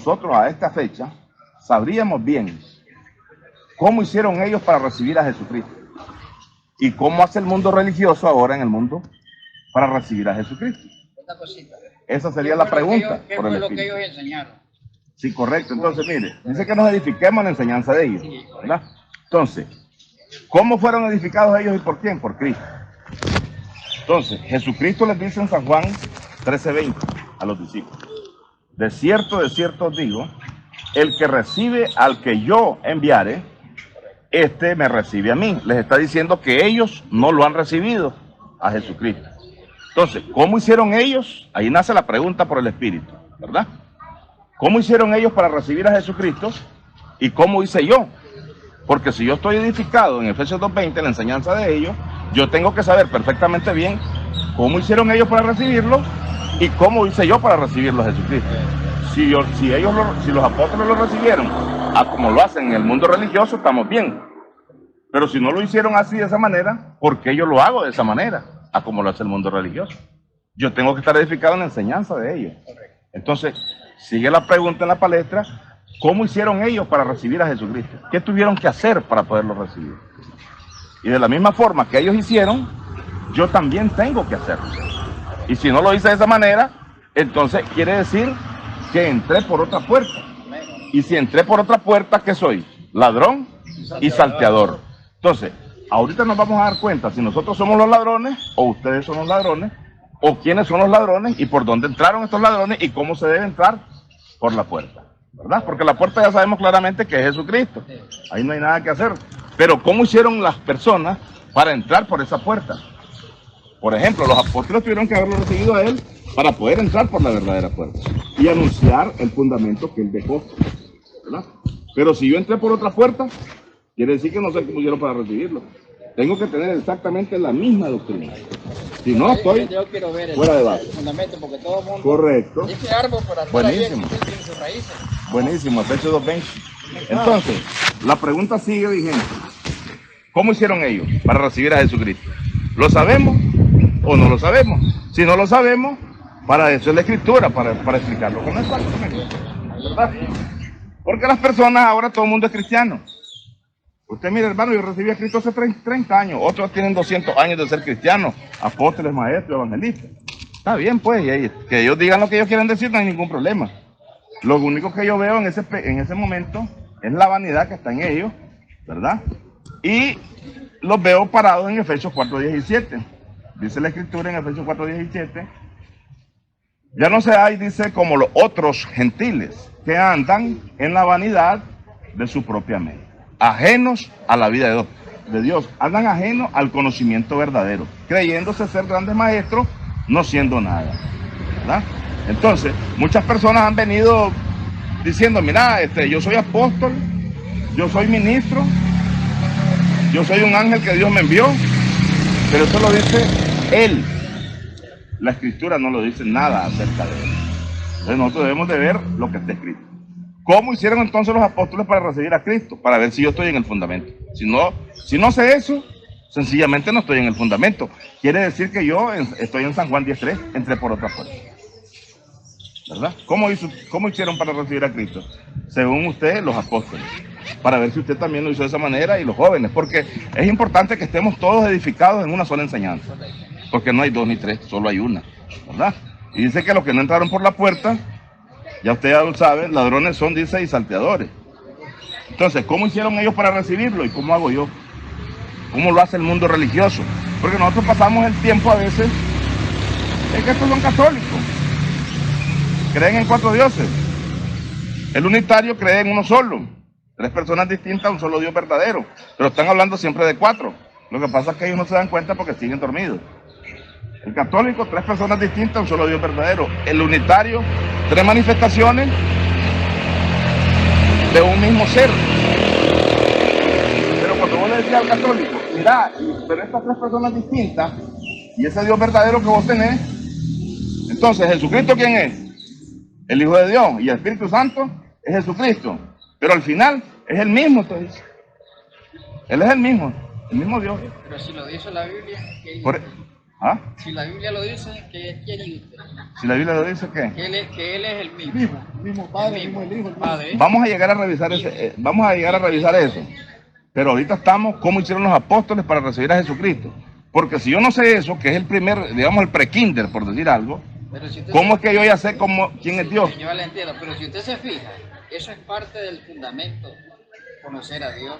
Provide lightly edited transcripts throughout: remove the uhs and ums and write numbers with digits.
nosotros a esta fecha sabríamos bien cómo hicieron ellos para recibir a Jesucristo y cómo hace el mundo religioso ahora en el mundo para recibir a Jesucristo. Esa sería la pregunta. ¿Qué fue lo que ellos enseñaron? Sí, correcto. Entonces, mire, dice que nos edifiquemos en la enseñanza de ellos, ¿verdad? Entonces, ¿cómo fueron edificados ellos y por quién? Por Cristo. Entonces, Jesucristo les dice en San Juan 13:20 a los discípulos: de cierto os digo, el que recibe al que yo enviare, este me recibe a mí. Les está diciendo que ellos no lo han recibido a Jesucristo. Entonces, ¿cómo hicieron ellos? Ahí nace la pregunta por el Espíritu, ¿verdad? ¿Cómo hicieron ellos para recibir a Jesucristo? ¿Y cómo hice yo? Porque si yo estoy edificado en Efesios 2:20, en la enseñanza de ellos, yo tengo que saber perfectamente bien cómo hicieron ellos para recibirlo y cómo hice yo para recibirlo a Jesucristo. Si los apóstoles lo recibieron como lo hacen en el mundo religioso, estamos bien. Pero si no lo hicieron así, de esa manera, ¿por qué yo lo hago de esa manera? Como lo hace el mundo religioso. Yo tengo que estar edificado en la enseñanza de ellos. Entonces, sigue la pregunta en la palestra: ¿cómo hicieron ellos para recibir a Jesucristo? ¿Qué tuvieron que hacer para poderlo recibir? Y de la misma forma que ellos hicieron, yo también tengo que hacerlo. Y si no lo hice de esa manera, entonces quiere decir que entré por otra puerta. Y si entré por otra puerta, ¿qué soy? Ladrón y salteador. Entonces, ahorita nos vamos a dar cuenta si nosotros somos los ladrones o ustedes son los ladrones, o quiénes son los ladrones y por dónde entraron estos ladrones y cómo se debe entrar por la puerta, ¿verdad? Porque la puerta ya sabemos claramente que es Jesucristo. Ahí no hay nada que hacer. Pero ¿cómo hicieron las personas para entrar por esa puerta? Por ejemplo, los apóstoles tuvieron que haberlo recibido a él para poder entrar por la verdadera puerta y anunciar el fundamento que él dejó, ¿verdad? Pero si yo entré por otra puerta, quiere decir que no sé cómo hicieron para recibirlo. Tengo que tener exactamente la misma doctrina. Si no, estoy fuera de base. Porque todo mundo, correcto. este árbol por atrás buenísimo. tiene sus raíces. Buenísimo, Efesios 2:20. Entonces, la pregunta sigue vigente. ¿Cómo hicieron ellos para recibir a Jesucristo? ¿Lo sabemos o no lo sabemos? Si no lo sabemos, para eso es la Escritura, para explicarlo con exactamente, ¿verdad? Porque las personas, ahora todo el mundo es cristiano. Usted mire, hermano, yo recibí a Cristo hace 30 años, otros tienen 200 años de ser cristianos, apóstoles, maestros, evangelistas. Está bien, pues, y que ellos digan lo que ellos quieren decir, no hay ningún problema. Lo único que yo veo en ese momento es la vanidad que está en ellos, ¿verdad? Y los veo parados en Efesios 4:17. Dice la Escritura en Efesios 4:17: ya no seáis, dice, como los otros gentiles que andan en la vanidad de su propia mente, ajenos a la vida de Dios, andan ajenos al conocimiento verdadero, creyéndose ser grandes maestros, no siendo nada, ¿verdad? Entonces, muchas personas han venido diciendo: mira, yo soy apóstol, yo soy ministro, yo soy un ángel que Dios me envió, pero eso lo dice él. La Escritura no lo dice nada acerca de él. Entonces nosotros debemos de ver lo que está escrito. ¿Cómo hicieron entonces los apóstoles para recibir a Cristo? Para ver si yo estoy en el fundamento. Si no sé eso, sencillamente no estoy en el fundamento. Quiere decir que yo estoy en San Juan 10:3, entré por otra puerta, ¿verdad? ¿Cómo hicieron para recibir a Cristo? Según usted, los apóstoles. Para ver si usted también lo hizo de esa manera, y los jóvenes, porque es importante que estemos todos edificados en una sola enseñanza, porque no hay dos ni tres, solo hay una, ¿verdad? Y dice que los que no entraron por la puerta, ya usted ya lo sabe, ladrones son, dice, y salteadores. Entonces, ¿cómo hicieron ellos para recibirlo y cómo hago yo? ¿Cómo lo hace el mundo religioso? Porque nosotros pasamos el tiempo a veces, es que estos son católicos, creen en 4 dioses. El unitario cree en uno solo, 3 personas distintas, un solo Dios verdadero, pero están hablando siempre de 4. Lo que pasa es que ellos no se dan cuenta porque siguen dormidos. El católico, 3 personas distintas, un solo Dios verdadero. El unitario, 3 manifestaciones de un mismo ser. Pero cuando vos le decís al católico: mira, pero estas 3 personas distintas y ese Dios verdadero que vos tenés, entonces, ¿Jesucristo quién es? El Hijo de Dios, y el Espíritu Santo es Jesucristo. Pero al final es el mismo, entonces. Él es el mismo Dios. Pero si lo dice la Biblia, ¿Ah? Si la Biblia lo dice, ¿qué quiere usted? Si la Biblia lo dice, ¿qué? Que él es el mismo. Mismo padre, El mismo el hijo, el mismo. Padre. Vamos a llegar a revisar vamos a llegar a revisar eso. Pero ahorita estamos cómo hicieron los apóstoles para recibir a Jesucristo. Porque si yo no sé eso, que es el primer, digamos, el pre-kinder, por decir algo, Pero si usted ¿cómo es que yo ya sé quién es Dios? Yo le entiendo, pero si usted se fija, eso es parte del fundamento, conocer a Dios.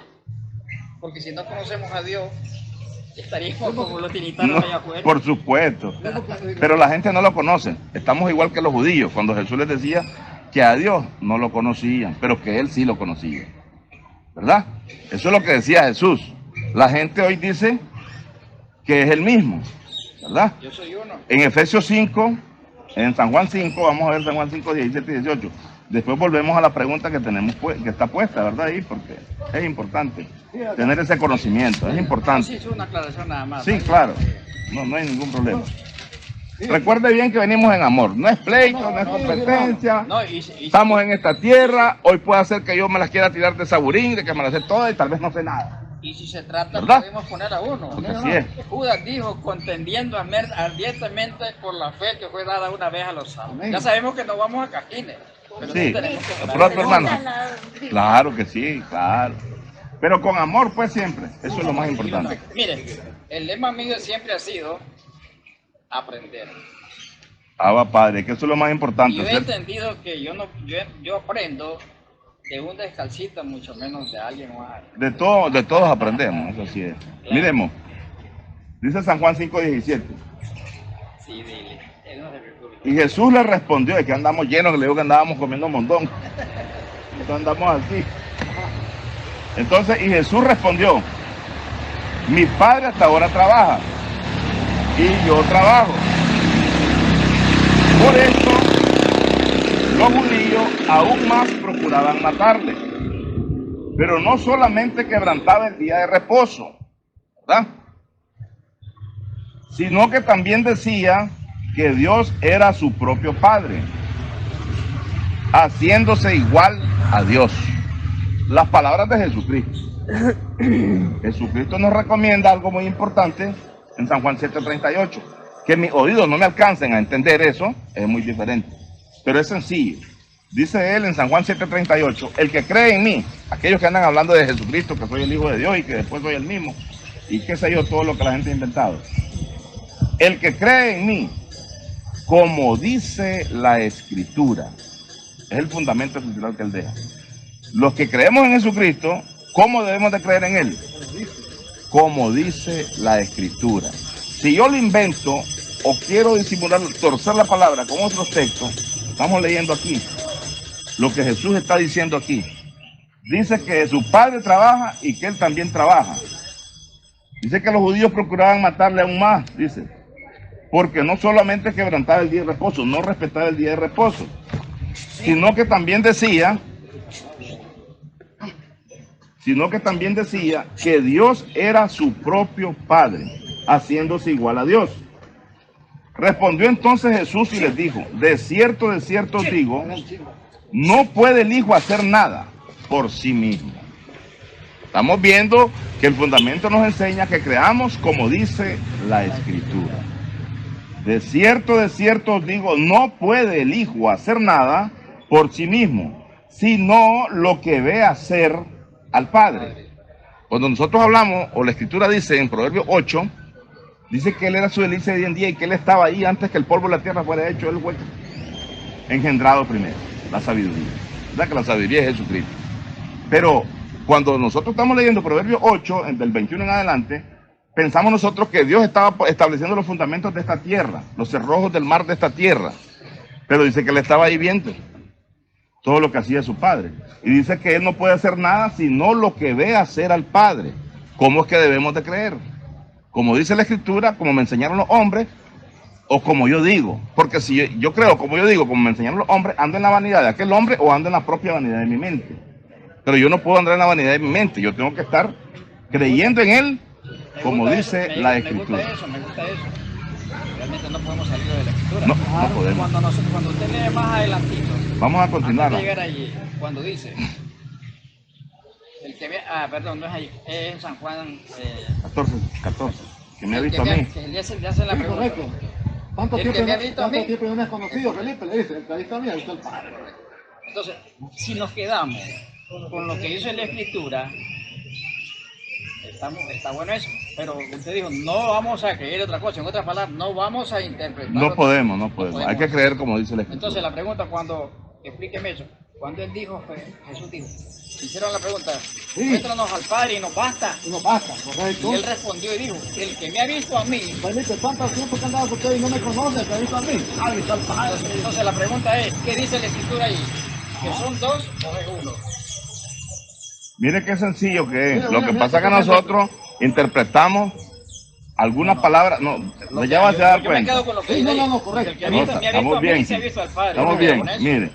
Porque si no conocemos a Dios, estaríamos como los tinitanos No, allá afuera. por supuesto. Pero la gente no lo conoce. Estamos igual que los judíos, cuando Jesús les decía que a Dios no lo conocían, pero que Él sí lo conocía. ¿Verdad? Eso es lo que decía Jesús. La gente hoy dice que es el mismo, ¿verdad? Yo soy uno. En Efesios 5, en San Juan 5, vamos a ver San Juan 5, 17 y 18. Después volvemos a la pregunta que tenemos que está puesta, ¿verdad? Ahí, porque es importante tener ese conocimiento, es No, importante. sí, es una aclaración nada más. Sí, ¿no? claro, no hay ningún problema. Recuerde bien que venimos en amor, no es pleito, no es competencia. No, Estamos en esta tierra, hoy puede ser que yo me las quiera tirar de saburín, de que me las sé todas y tal vez no sé nada. y si se trata, ¿Verdad? podemos poner a uno. Porque así es. Judas dijo, contendiendo ardientemente por la fe que fue dada una vez a los salvos. Amén. Ya sabemos que no vamos a cajines. Pero Sí, tenemos que orar. pronto, hermano. Claro que sí, claro. Pero con amor, pues siempre, eso es lo más importante. Miren, el lema mío siempre ha sido aprender. Va, padre, que eso es lo más Y importante. yo he ser- entendido que yo aprendo de un descalcito, mucho menos de alguien más. De todos aprendemos, eso sí es. Miremos, dice San Juan 5:17. Sí, dile. Él no se preocupe. Y Jesús le respondió, es que andamos llenos, que le digo que andábamos comiendo un montón. Entonces andamos así. Entonces, y Jesús respondió, mi padre hasta ahora trabaja y yo trabajo. Por eso, los judíos aún más procuraban matarle. Pero no solamente quebrantaba el día de reposo, ¿verdad? Sino que también decía que Dios era su propio Padre, haciéndose igual a Dios. Las palabras de Jesucristo. Jesucristo nos recomienda algo muy importante en San Juan 7:38. Que mis oídos no me alcancen a entender eso, es muy diferente. Pero es sencillo. Dice él en San Juan 7:38, el que cree en mí, aquellos que andan hablando de Jesucristo, que soy el Hijo de Dios y que después soy el mismo, y qué sé yo, todo lo que la gente ha inventado. El que cree en mí, como dice la Escritura, es el fundamento esencial que él deja. Los que creemos en Jesucristo, ¿cómo debemos de creer en él? Como dice la Escritura. Si yo lo invento o quiero disimular, torcer la palabra con otros textos, estamos leyendo aquí lo que Jesús está diciendo aquí. Dice que su padre trabaja y que él también trabaja. Dice que los judíos procuraban matarle aún más, dice, porque no solamente quebrantaba el día de reposo, no respetaba el día de reposo, sino que también decía que Dios era su propio Padre, haciéndose igual a Dios. Respondió entonces Jesús y les dijo, de cierto os digo, no puede el Hijo hacer nada por sí mismo. Estamos viendo que el fundamento nos enseña que creamos como dice la Escritura. De cierto os digo, no puede el Hijo hacer nada por sí mismo, sino lo que ve hacer al Padre. Cuando nosotros hablamos, o la Escritura dice en Proverbios 8, dice que él era su delicia de día en día y que él estaba ahí antes que el polvo de la tierra fuera hecho, él fue engendrado primero, la sabiduría. ¿Verdad que la sabiduría es Jesucristo? Pero cuando nosotros estamos leyendo Proverbios 8, del 21 en adelante, pensamos nosotros que Dios estaba estableciendo los fundamentos de esta tierra, los cerrojos del mar de esta tierra. Pero dice que él estaba ahí viendo todo lo que hacía su padre. Y dice que él no puede hacer nada sino lo que ve hacer al Padre. ¿Cómo es que debemos de creer? Como dice la Escritura, como me enseñaron los hombres, o como yo digo. Porque si yo creo como yo digo, como me enseñaron los hombres, ando en la vanidad de aquel hombre o ando en la propia vanidad de mi mente. Pero yo no puedo andar en la vanidad de mi mente, yo tengo que estar creyendo en él, como dice la Escritura. Me gusta eso. Realmente no podemos salir de la Escritura. No, no podemos. Cuando usted lee más adelantito, Vamos a continuar. antes de llegar allí, cuando dice, el que ve, perdón, no es ahí, es en San Juan 14. que me ha visto a mí. Que le hace la Sí, pregunta. correcto. ¿Cuánto El que tiempo, me ha visto a cuánto mí? tiempo no me has conocido, Felipe? Le dice, el que ha visto a mí, ha visto al Padre. Entonces, si nos quedamos con lo que dice la Escritura, está bueno eso, pero usted dijo, no vamos a creer otra cosa, en otras palabras, no vamos a interpretar. No podemos. Hay que creer como dice la Escritura. Entonces la pregunta explíqueme eso, cuando él dijo, Jesús dijo, hicieron la pregunta, muéstranos al Padre y nos basta. Y no basta, correcto. Y él respondió y dijo, el que me ha visto a mí. Felipe, ¿cuánto tiempo que han dado con usted y no me conoce? El que ha visto a mí, ha visto al Padre. Entonces la pregunta es, ¿qué dice la Escritura ahí? ¿Que son dos o es uno? Mire qué sencillo que es. Lo que pasa es que nosotros interpretamos algunas palabras. No, ya vas a dar Yo me cuenta. quedo con lo que Sí, dice no, ahí. correcto. El que me ha visto Estamos a mí bien. se ha visto al Padre. Estamos Yo me quedo bien. con eso. Mire,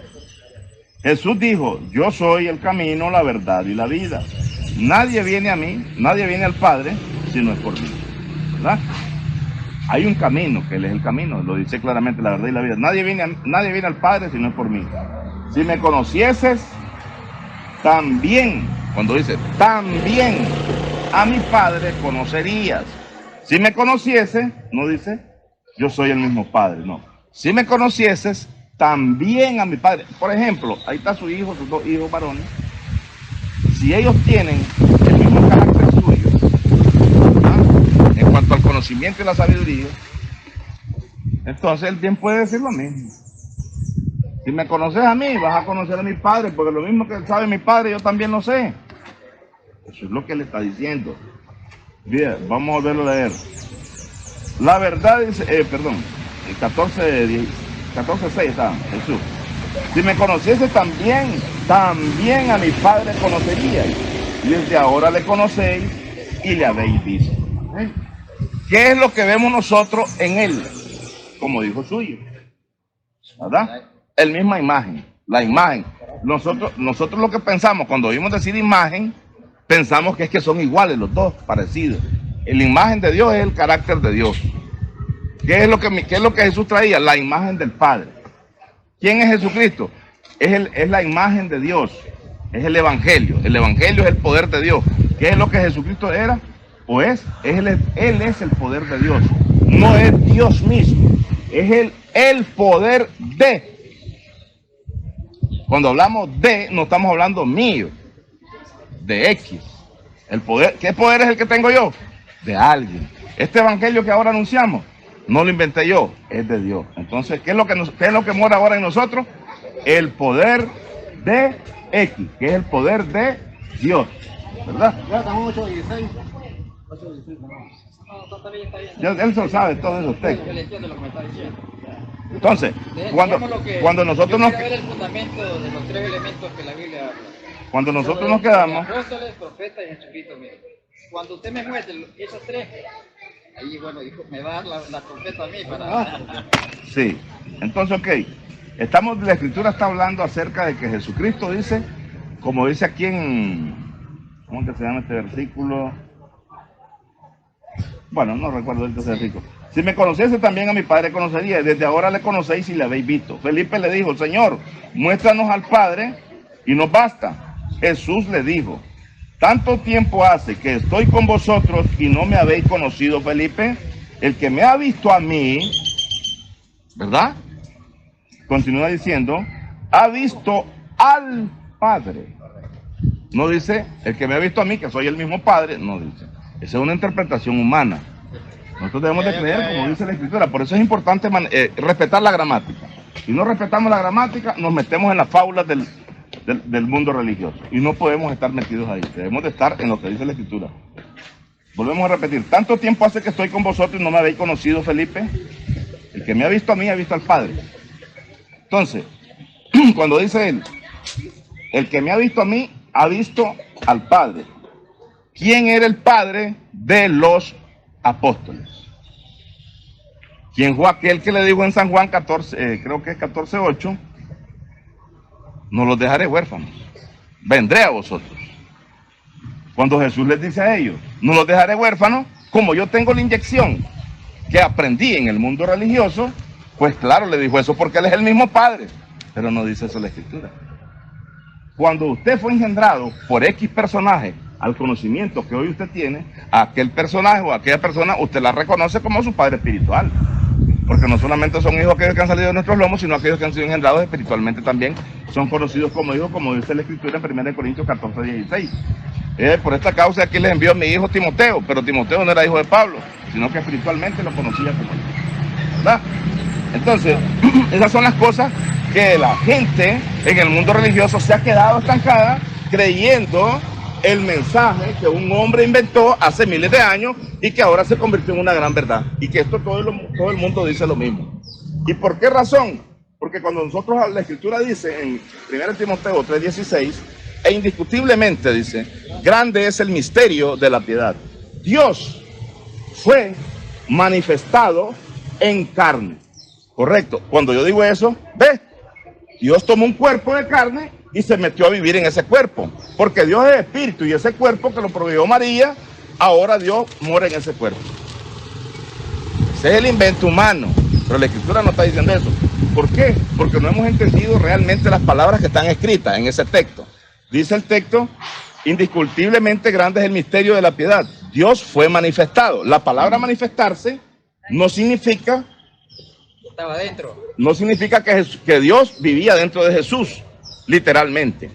Jesús dijo, yo soy el camino, la verdad y la vida. Nadie viene a mí, nadie viene al Padre si no es por mí. ¿Verdad? Hay un camino, que Él es el camino, lo dice claramente, la verdad y la vida. Nadie viene al Padre si no es por mí. Si me conocieses, también, cuando dice, también a mi Padre conocerías. Si me conocieses, no dice, yo soy el mismo Padre, no. Si me conocieses, también a mi Padre. Por ejemplo, ahí está su hijo, sus dos hijos varones. Si ellos tienen el mismo carácter suyo, ¿verdad?, en cuanto al conocimiento y la sabiduría, entonces él bien puede decir lo mismo. Si me conoces a mí, vas a conocer a mi Padre, porque lo mismo que sabe mi Padre, yo también lo sé. Eso es lo que él está diciendo. Bien, vamos a volverlo a leer. La verdad dice, perdón, el 14:6 está Jesús. Si me conociese también a mi Padre conoceríais. Y desde ahora le conocéis y le habéis visto. ¿Qué es lo que vemos nosotros en él? Como dijo suyo, ¿verdad? El misma imagen, la imagen. Nosotros lo que pensamos cuando oímos decir imagen, pensamos que es que son iguales los dos, parecidos. La imagen de Dios es el carácter de Dios. ¿Qué es lo que Jesús traía? La imagen del Padre. ¿Quién es Jesucristo? Es la imagen de Dios, es el Evangelio. El Evangelio es el poder de Dios. ¿Qué es lo que Jesucristo era? Pues Él es el poder de Dios. No es Dios mismo, es el poder de. Cuando hablamos de, no estamos hablando mío, de X. El poder, ¿qué poder es el que tengo yo? De alguien. Este evangelio que ahora anunciamos, no lo inventé yo, es de Dios. Entonces, ¿qué es lo que mora ahora en nosotros? El poder de X, que es el poder de Dios, ¿verdad? Ya estamos 8:16. 8:16, No, está bien, está bien. Él se lo sabe, todos esos Yo textos. le entiendo lo que me está diciendo. Entonces, Digamos lo que- cuando nosotros yo nos, quiero ver el fundamento de los tres elementos que la Biblia habla. cuando nosotros nos quedamos, Apóstoles, profetas y Jesucristo mismo. Cuando usted me muestre esos tres, ahí bueno, me va a dar la trompeta a mí para... sí, entonces, ok, la escritura está hablando acerca de que Jesucristo dice, como dice aquí en, ¿cómo es que se llama este versículo? Bueno, no recuerdo este versículo. Si me conociese también a mi Padre conocería, desde ahora le conocéis y le habéis visto. Felipe le dijo, Señor, muéstranos al Padre y nos basta. Jesús le dijo, tanto tiempo hace que estoy con vosotros y no me habéis conocido, Felipe. El que me ha visto a mí, ¿verdad? Continúa diciendo, ha visto al Padre. No dice, el que me ha visto a mí, que soy el mismo Padre, no dice. Esa es una interpretación humana. Nosotros debemos de creer como dice la Escritura. Por eso es importante respetar la gramática. Si no respetamos la gramática, nos metemos en las fábulas del mundo religioso. Y no podemos estar metidos ahí. Debemos de estar en lo que dice la Escritura. Volvemos a repetir. Tanto tiempo hace que estoy con vosotros y no me habéis conocido, Felipe. El que me ha visto a mí, ha visto al Padre. Entonces, cuando dice él, el que me ha visto a mí, ha visto al Padre. ¿Quién era el Padre de los apóstoles? ¿Quién fue aquel que le dijo en San Juan 14, creo que es 14:8, no los dejaré huérfanos, vendré a vosotros? Cuando Jesús les dice a ellos, no los dejaré huérfanos, como yo tengo la inyección que aprendí en el mundo religioso, pues claro, le dijo eso porque él es el mismo Padre, pero no dice eso la Escritura. Cuando usted fue engendrado por X personaje al conocimiento que hoy usted tiene, a aquel personaje o a aquella persona, usted la reconoce como su padre espiritual. Porque no solamente son hijos aquellos que han salido de nuestros lomos, sino aquellos que han sido engendrados espiritualmente también son conocidos como hijos, como dice la Escritura en 1 Corintios 14, 16. Por esta causa aquí les envío a mi hijo Timoteo, pero Timoteo no era hijo de Pablo, sino que espiritualmente lo conocía como hijo, ¿verdad? Entonces, esas son las cosas que la gente en el mundo religioso se ha quedado estancada creyendo el mensaje que un hombre inventó hace miles de años y que ahora se convirtió en una gran verdad. Y que esto todo el mundo dice lo mismo. ¿Y por qué razón? Porque cuando nosotros, la Escritura dice en 1 Timoteo 3:16, e indiscutiblemente dice, grande es el misterio de la piedad. Dios fue manifestado en carne. Correcto. Cuando yo digo eso, ¿ves? Dios tomó un cuerpo de carne y se metió a vivir en ese cuerpo. Porque Dios es espíritu y ese cuerpo que lo proveyó María, ahora Dios mora en ese cuerpo. Ese es el invento humano. Pero la Escritura no está diciendo eso. ¿Por qué? Porque no hemos entendido realmente las palabras que están escritas en ese texto. Dice el texto, indiscutiblemente grande es el misterio de la piedad. Dios fue manifestado. La palabra manifestarse no significa... Estaba dentro. No significa que Dios vivía dentro de Jesús, literalmente,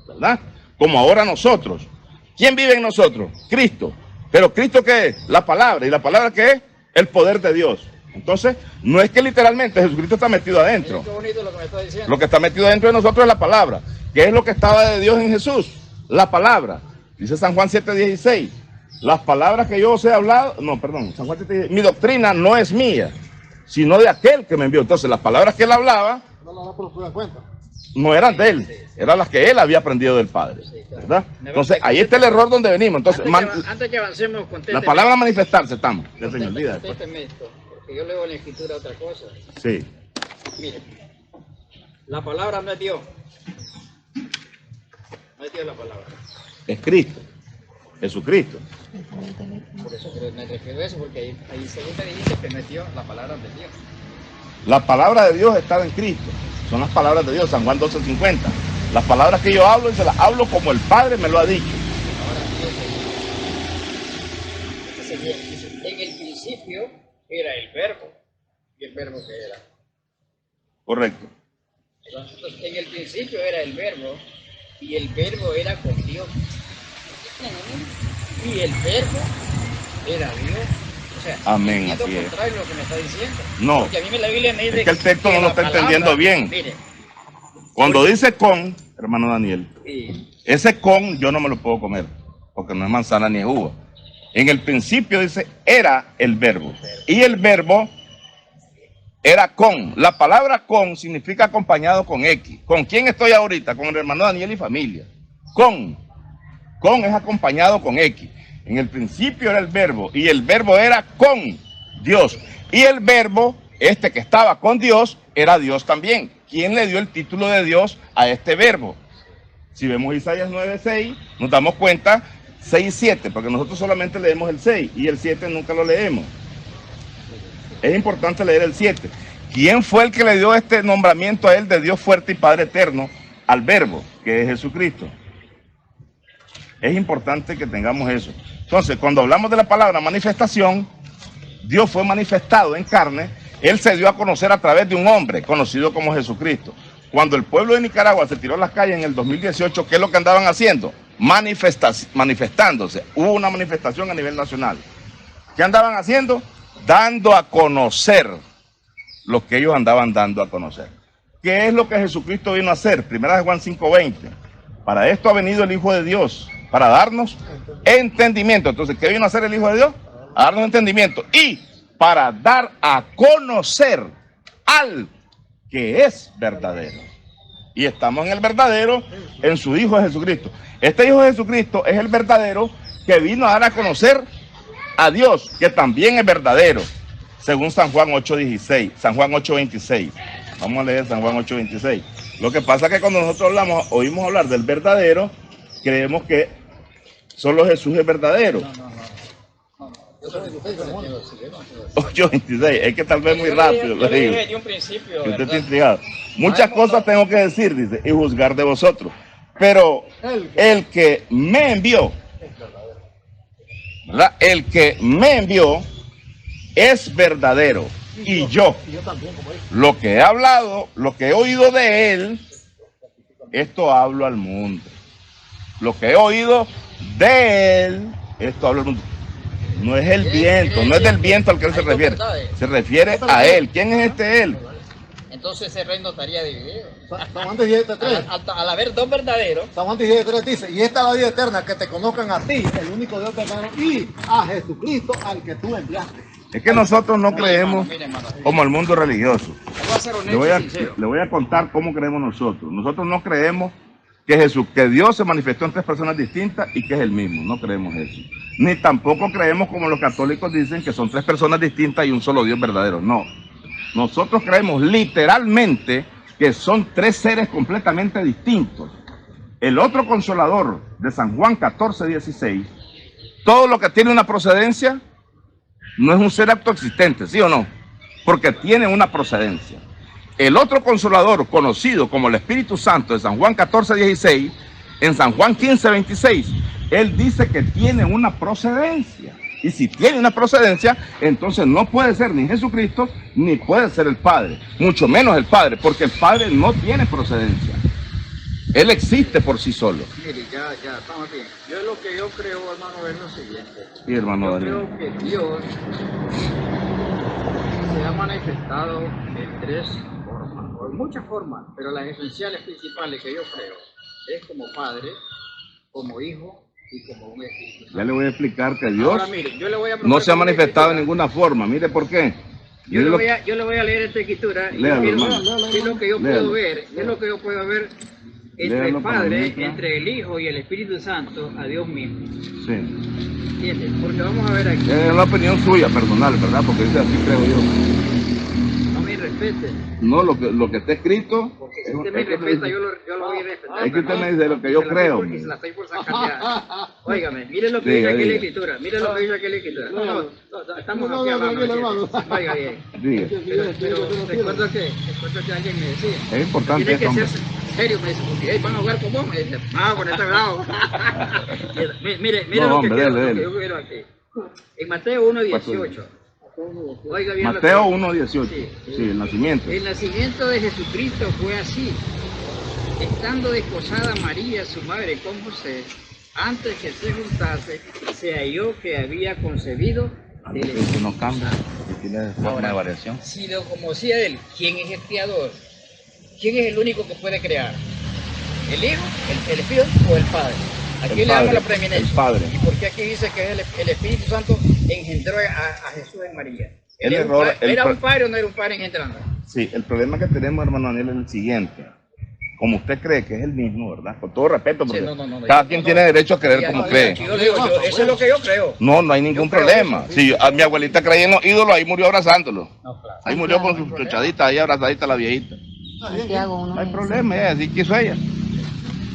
¿verdad? Como ahora nosotros. ¿Quién vive en nosotros? Cristo. ¿Pero Cristo qué es? La palabra. ¿Y la palabra qué es? El poder de Dios. Entonces, no es que literalmente Jesucristo está metido adentro. Qué bonito lo que me está diciendo. Lo que está metido dentro de nosotros es la palabra. ¿Qué es lo que estaba de Dios en Jesús? La palabra. Dice San Juan 7:16. Las palabras que yo os he hablado, San Juan 7:16. Mi doctrina no es mía, sino de aquel que me envió. Entonces, las palabras que él hablaba no eran de él, eran las que él había aprendido del Padre, ¿verdad? Entonces, ahí está el error donde venimos. Entonces, antes que avancemos, la palabra manifestarse, estamos. Contésteme esto, porque yo leo en la Escritura otra cosa. Sí. Mire, la palabra no es Dios. No es Dios la palabra. Es Cristo, Jesucristo. Por eso me refiero a eso, porque ahí según te dice que no es Dios, la palabra de Dios. La palabra de Dios está en Cristo. Son las palabras de Dios, San Juan 12:50. Las palabras que yo hablo, y se las hablo como el Padre me lo ha dicho. Ahora dice, en el principio era el verbo. ¿Y el verbo qué era? Correcto. Entonces, en el principio era el verbo, y el verbo era con Dios. Y el verbo era Dios. O sea, amén, es lo así es. contrario lo que me está diciendo. No, porque a mí la Biblia me dice es que el texto no lo está entendiendo bien. Mire, cuando dice con, hermano Daniel, sí, ese con yo no me lo puedo comer, porque no es manzana ni es uva. En el principio dice, era el verbo. Y el verbo era con. La palabra con significa acompañado con X. ¿Con quién estoy ahorita? Con el hermano Daniel y familia. Con es acompañado con X. En el principio era el verbo, y el verbo era con Dios. Y el verbo, este que estaba con Dios, era Dios también. ¿Quién le dio el título de Dios a este verbo? Si vemos Isaías 9:6, nos damos cuenta, 6:7, porque nosotros solamente leemos el 6, y el 7 nunca lo leemos. Es importante leer el 7. ¿Quién fue el que le dio este nombramiento a él de Dios fuerte y Padre eterno al verbo, que es Jesucristo? Es importante que tengamos eso. Entonces, cuando hablamos de la palabra manifestación, Dios fue manifestado en carne. Él se dio a conocer a través de un hombre conocido como Jesucristo. Cuando el pueblo de Nicaragua se tiró a las calles en el 2018, ¿qué es lo que andaban haciendo? Manifestándose. Hubo una manifestación a nivel nacional. ¿Qué andaban haciendo? Dando a conocer lo que ellos andaban dando a conocer. ¿Qué es lo que Jesucristo vino a hacer? Primera de Juan 5:20. Para esto ha venido el Hijo de Dios, para darnos entendimiento. Entonces, ¿qué vino a hacer el Hijo de Dios? A darnos entendimiento. Y para dar a conocer al que es verdadero. Y estamos en el verdadero, en su Hijo Jesucristo. Este Hijo de Jesucristo es el verdadero que vino a dar a conocer a Dios, que también es verdadero, según San Juan 8:16, San Juan 8:26. Vamos a leer San Juan 8:26. Lo que pasa es que cuando nosotros oímos hablar del verdadero, creemos que solo Jesús es verdadero. No. Yo soy 8:26, es que tal vez muy rápido lo digo. De un principio, que usted está intrigado. Muchas cosas tengo que decir, dice, y juzgar de vosotros. Pero el que me envió ¿verdad? El que me envió es verdadero. Y yo, también, como dice. lo que he hablado, lo que he oído de él, esto hablo al mundo. Lo que he oído de él, esto hablo al mundo. No es el viento, no es del viento al que él se refiere. Se refiere a él. ¿Quién es este él? Entonces ese reino estaría dividido. San Juan 17:3. Al haber dos verdaderos, San Juan 17:3 dice, y esta es la vida eterna, que te conozcan a ti, el único Dios verdadero, y a Jesucristo al que tú enviaste. Es que nosotros no creemos mire, hermano. como el mundo religioso. Voy a ser Le honesto voy y a, sincero. le voy a contar cómo creemos nosotros. Nosotros no creemos que Dios se manifestó en tres personas distintas y que es el mismo. No creemos eso. Ni tampoco creemos como los católicos dicen que son tres personas distintas y un solo Dios verdadero. No. Nosotros creemos literalmente que son tres seres completamente distintos. El otro consolador de San Juan 14:16, todo lo que tiene una procedencia no es un ser autoexistente, ¿sí o no? Porque tiene una procedencia. El otro consolador, conocido como el Espíritu Santo de San Juan 14:16, en San Juan 15:26, él dice que tiene una procedencia. Y si tiene una procedencia, entonces no puede ser ni Jesucristo, ni puede ser el Padre. Mucho menos el Padre, porque el Padre no tiene procedencia. Él existe por sí solo. Mire, ya, estamos bien. Lo que yo creo, hermano, es lo siguiente. Sí, hermano Yo Daniel. creo que Dios se ha manifestado en tres formas, o en muchas formas, pero las esenciales principales que yo creo es como Padre, como Hijo y como un Espíritu Santo. Ya le voy a explicar que Dios Ahora, mire, yo le voy a no se ha proponer manifestado en una ninguna forma. Mire por qué. Yo Mire le voy a leer esta escritura y Léalo, es hermano. lo que yo Léalo. puedo ver, es lo que yo puedo ver entre Léalo el para Padre, mientras. entre el Hijo y el Espíritu Santo, a Dios mismo. Sí. ¿Entiendes? Porque vamos a ver aquí, Es la opinión suya personal, ¿verdad? Porque dice así creo yo. no me respete, No, lo que está escrito. porque si usted me respeta, yo lo voy a respetar. Es que usted me dice lo que yo creo. Y se la estoy por sacar. Óigame, mire lo que Diga, dice aquí la diga. escritura, mire lo que dice aquí la escritura. No, estamos No, aquí no, hablando. tranquilo, ¿entiendes? hermano. Oiga bien. Diga. Pero recuerdo que alguien me decía, Es importante tiene que esto, ser hombre. serio, me dice, porque van a jugar con vos, me dice, por este bravo. mire No, lo hombre, que quiero, dele, lo que dele. yo quiero aquí. En Mateo 1:18. Oiga bien Mateo lo que 1:18. Sí. Sí, el nacimiento. el nacimiento de Jesucristo fue así. Estando desposada María, su madre, con José, antes que se juntase, se halló que había concebido del Espíritu no cambia. Santo. Que tiene forma de variación. Si lo como decía él, ¿quién es el creador? ¿Quién es el único que puede crear? ¿El Hijo, el Espíritu o el Padre? Aquí El le damos Padre, la preeminencia. el Padre. ¿Y por qué aquí dice que el Espíritu Santo engendró a Jesús en María? El ¿Era, error- ¿Era el un padre o no era un padre engendrando? Sí, el problema que tenemos, hermano Daniel, es el siguiente. Como usted cree que es el mismo, ¿verdad? Con todo respeto, porque Sí, no, cada quien tiene derecho a creer Y como aquí- cree. aquí yo digo, eso es lo que yo creo. No hay ningún Yo creo problema. eso, Si a mi abuelita creía en los ídolos, ahí murió abrazándolo. No, claro. Ahí murió con su flechadita, ahí abrazadita la viejita. Santiago No hay 1:17. problema, así quiso ella.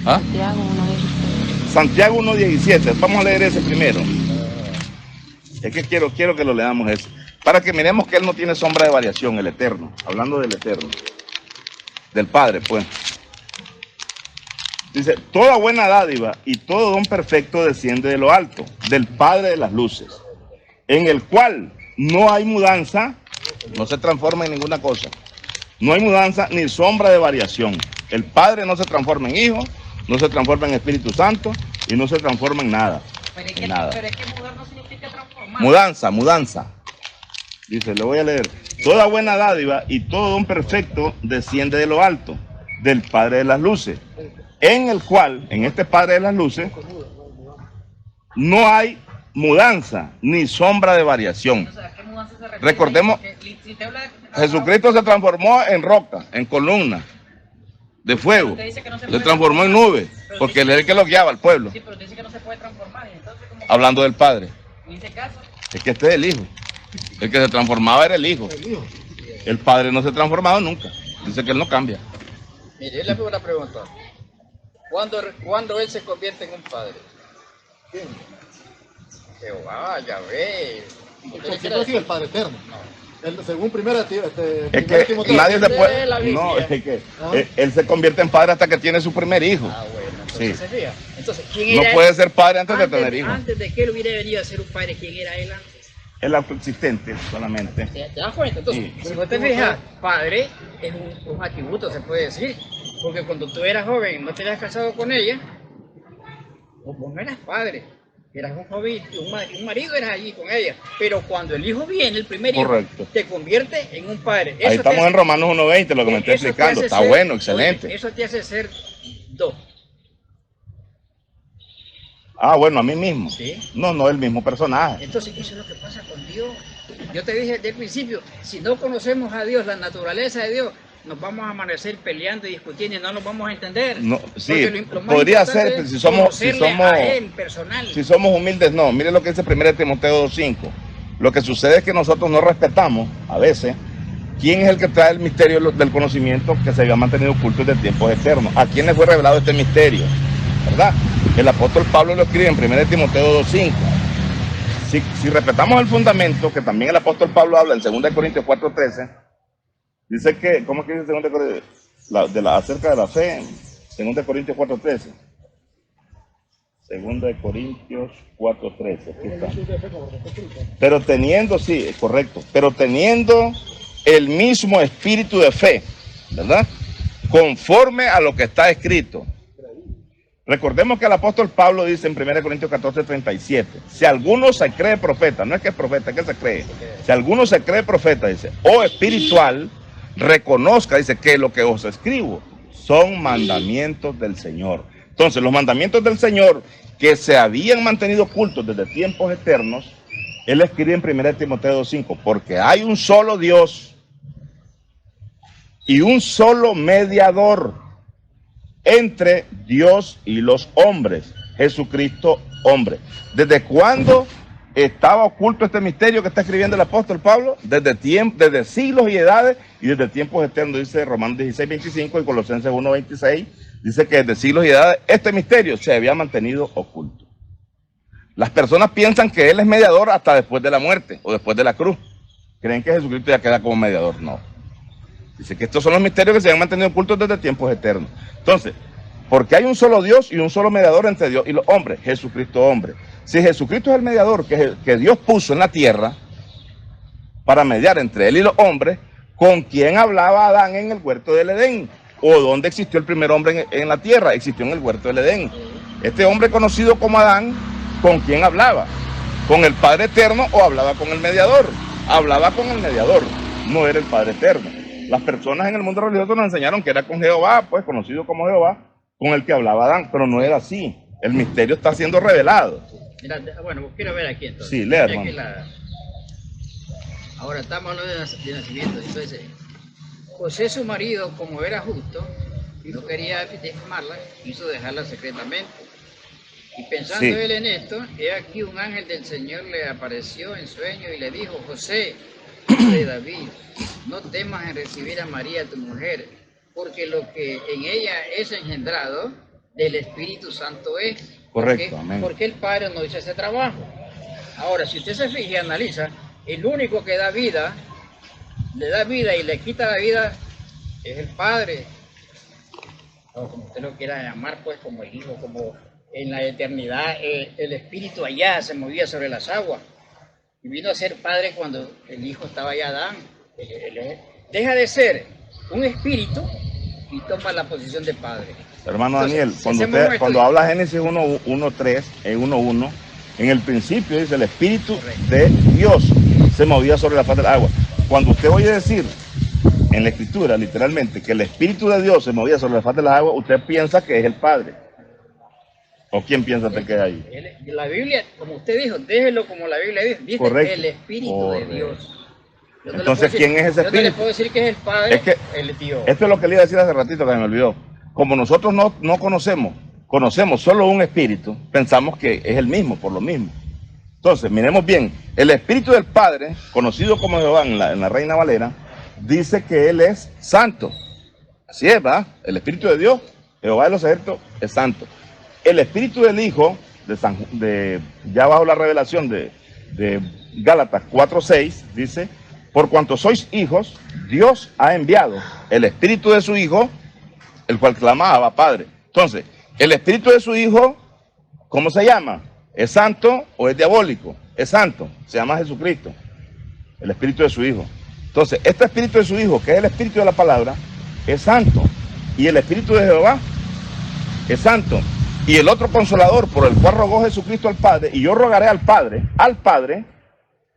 ¿Ah? Santiago 1:17. Santiago 1:17, vamos a leer ese primero. Es que quiero que lo leamos ese. Para que miremos que Él no tiene sombra de variación, el Eterno. Hablando del Eterno. Del Padre, pues. Dice, toda buena dádiva y todo don perfecto desciende de lo alto, del Padre de las luces, en el cual no hay mudanza, no se transforma en ninguna cosa. No hay mudanza ni sombra de variación. El Padre no se transforma en Hijo, no se transforma en Espíritu Santo y no se transforma en nada. Pero es En nada. que mudar no significa transformar. Mudanza. Dice, le voy a leer. Toda buena dádiva y todo don perfecto desciende de lo alto, del Padre de las luces, en el cual, en este Padre de las luces, no hay mudanza ni sombra de variación. O sea, ¿qué mudanza se refiere? Recordemos, Porque si te habla de- Jesucristo se transformó en roca, en columna de fuego. Usted dice que no se Se puede transformó en transformar. nube, porque él es el que lo guiaba al pueblo. Sí, pero dice que no se puede transformar. Y entonces, como Hablando del Padre. en ese caso, Es que este es el Hijo. El que se transformaba era el Hijo. El Padre no se ha transformado nunca. Dice que Él no cambia. Mire, yo le hago una pregunta. ¿Cuándo él se convierte en un padre? ¿Quién? Jehová, Yahvé. Porque siempre ha sido el Padre Eterno. Según primera, Es primera que Timoteo. nadie se de puede. la Biblia. No, es que él se convierte en padre hasta que tiene su primer hijo. Ah, bueno. Entonces, Sí. ¿se fija? Entonces, ¿quién No era puede él? ser padre antes de tener hijos. Antes de que él hubiera venido a ser un padre, ¿quién era él antes? El autoexistente solamente. ¿Te das cuenta? Entonces, Sí. si vos te fijas, padre es un atributo, se puede decir. Porque cuando tú eras joven y no te habías casado con ella, vos no eras padre. Eras un joven, un marido eras allí con ella. Pero cuando el hijo viene, el primer hijo, Correcto. te convierte en un padre. Ahí estamos en Romanos 1.20, lo que me está eso te explicando. hace Está ser- bueno, oye, excelente. eso te hace ser dos. Ah, bueno, a mí mismo. Sí. No, el mismo personaje. Entonces, eso es lo que pasa con Dios. Yo te dije desde el principio, si no conocemos a Dios, la naturaleza de Dios, nos vamos a amanecer peleando y discutiendo y no nos vamos a entender. No, Porque sí, lo más podría importante ser, es si somos, conocerle a él personal. si somos humildes, no. Mire lo que dice 1 Timoteo 2.5. Lo que sucede es que nosotros no respetamos, a veces, quién es el que trae el misterio del conocimiento que se había mantenido oculto desde tiempos eternos. ¿A quién le fue revelado este misterio? ¿Verdad? El apóstol Pablo lo escribe en 1 Timoteo 2.5. Si respetamos el fundamento, que también el apóstol Pablo habla en 2 Corintios 4.13, dice que, ¿cómo es que dice 2 Corintios? Acerca de la fe, 2 Corintios 4.13. 2 Corintios 4.13, aquí está. Pero teniendo, sí, es correcto, pero teniendo el mismo espíritu de fe, ¿verdad? Conforme a lo que está escrito. Recordemos que el apóstol Pablo dice en 1 Corintios 14:37, si alguno se cree profeta, no es que es profeta, es que se cree, si alguno se cree profeta, dice, o espiritual, reconozca, dice, que lo que os escribo son mandamientos del Señor. Entonces, los mandamientos del Señor que se habían mantenido ocultos desde tiempos eternos, él escribe en 1 Timoteo 2:5, porque hay un solo Dios y un solo mediador entre Dios y los hombres, Jesucristo hombre. ¿Desde cuándo estaba oculto este misterio que está escribiendo el apóstol Pablo? Desde siglos y edades y desde tiempos eternos, dice Romanos 16:25 y Colosenses 1:26, dice que desde siglos y edades este misterio se había mantenido oculto. Las personas piensan que él es mediador hasta después de la muerte o después de la cruz. Creen que Jesucristo ya queda como mediador. No. Dice que estos son los misterios que se han mantenido ocultos desde tiempos eternos. Entonces, porque hay un solo Dios y un solo mediador entre Dios y los hombres, Jesucristo hombre. Si Jesucristo es el mediador que Dios puso en la tierra para mediar entre él y los hombres, ¿con quién hablaba Adán en el huerto del Edén? ¿O dónde existió el primer hombre en la tierra? Existió en el huerto del Edén. Este hombre conocido como Adán, ¿con quién hablaba? ¿Con el Padre Eterno o hablaba con el mediador? Hablaba con el mediador, no era el Padre Eterno. Las personas en el mundo religioso nos enseñaron que era con Jehová, pues conocido como Jehová, con el que hablaba Adán, pero no era así. El misterio está siendo revelado. Mira, bueno, quiero ver aquí entonces. Sí, lea, Aquí hermano. Ahora estamos hablando de nacimiento. Entonces, José, su marido, como era justo y no quería difamarla, quiso dejarla secretamente. Y pensando Sí. él en esto, he aquí un ángel del Señor le apareció en sueño y le dijo, José, hijo de David, no temas en recibir a María tu mujer, porque lo que en ella es engendrado del Espíritu Santo es. Correcto, amén. Porque el Padre no hizo ese trabajo. Ahora, si usted se fija y analiza, el único que da vida, le da vida y le quita la vida, es el Padre. O como usted lo quiera llamar, pues como el Hijo, como en la eternidad el Espíritu allá se movía sobre las aguas. Y vino a ser Padre cuando el Hijo estaba allá, Adán. Él deja de ser un espíritu y toma la posición de Padre. Hermano Entonces, Daniel, si cuando, hacemos un cuando estudio- habla Génesis 1:3, en 1:1, en el principio dice el Espíritu Correcto. de Dios se movía sobre la faz del agua. Cuando usted oye decir en la Escritura, literalmente, que el Espíritu de Dios se movía sobre la faz del agua, usted piensa que es el Padre. ¿O quién piensa usted que es ahí? La Biblia, como usted dijo, déjelo como la Biblia dice, dice Correcto. el Espíritu Correcto. de Dios. Yo no le Entonces, puedo decir- ¿quién es ese Yo no le Espíritu? puedo decir que es el Padre, Es que el Dios. Esto es lo que le iba a decir hace ratito que se me olvidó. Como nosotros no conocemos solo un espíritu, pensamos que es el mismo, por lo mismo. Entonces, miremos bien, el Espíritu del Padre, conocido como Jehová en la Reina Valera, dice que Él es santo. Así es, ¿verdad? El Espíritu de Dios, Jehová de los ejércitos, es santo. El Espíritu del Hijo, ya bajo la revelación de Gálatas 4:6, dice, por cuanto sois hijos, Dios ha enviado el Espíritu de su Hijo, el cual clama Abba Padre. Entonces, El espíritu de su Hijo, ¿cómo se llama? ¿Es santo o es diabólico? Es santo, se llama Jesucristo, el espíritu de su Hijo. Entonces, este espíritu de su Hijo, que es el espíritu de la palabra, es santo. Y el espíritu de Jehová es santo. Y el otro consolador por el cual rogó Jesucristo al Padre, y yo rogaré al Padre,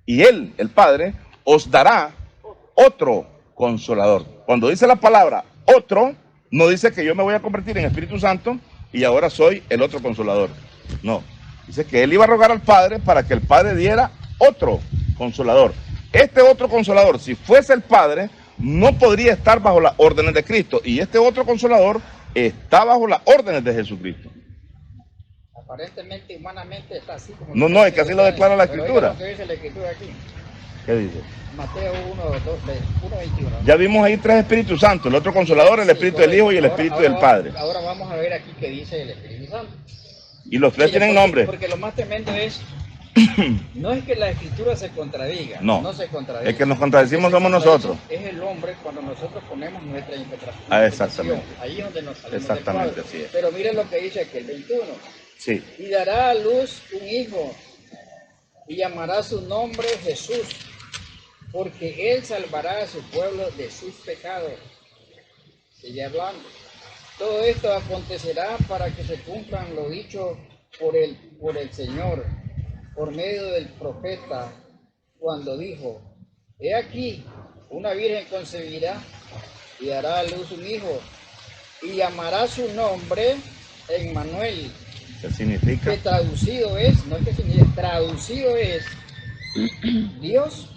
y Él, el Padre, os dará otro consolador. Cuando dice la palabra otro, no dice que yo me voy a convertir en Espíritu Santo y ahora soy el otro consolador. No, dice que Él iba a rogar al Padre para que el Padre diera otro consolador. Este otro consolador, si fuese el Padre, no podría estar bajo las órdenes de Cristo. Y este otro consolador está bajo las órdenes de Jesucristo. Aparentemente, humanamente está así como... No, es que así lo declara la Pero Escritura. oiga lo que dice la Escritura aquí. ¿Qué dice? Mateo 1:21. Ya vimos ahí tres Espíritus Santos, el otro consolador, el Espíritu del Hijo y el Espíritu del Padre. Ahora vamos a ver aquí qué dice el Espíritu Santo. Y los tres tienen nombre. Porque lo más tremendo es, no es que la Escritura se contradiga, No se contradiga. el que nos contradecimos somos nosotros. Es el hombre cuando nosotros ponemos nuestra interpretación. Exactamente. Ahí es donde nos salimos Exactamente, del cuadro. así es. Pero miren lo que dice aquí el 21. Sí. Y dará a luz un hijo, y llamará su nombre Jesús, porque él salvará a su pueblo de sus pecados. Sigue hablando. Todo esto acontecerá para que se cumplan lo dicho por el Señor, por medio del profeta, cuando dijo: he aquí, una virgen concebirá y dará a luz un hijo, y llamará su nombre Emmanuel. ¿Qué significa? Que traducido es, no es que significa, traducido es Dios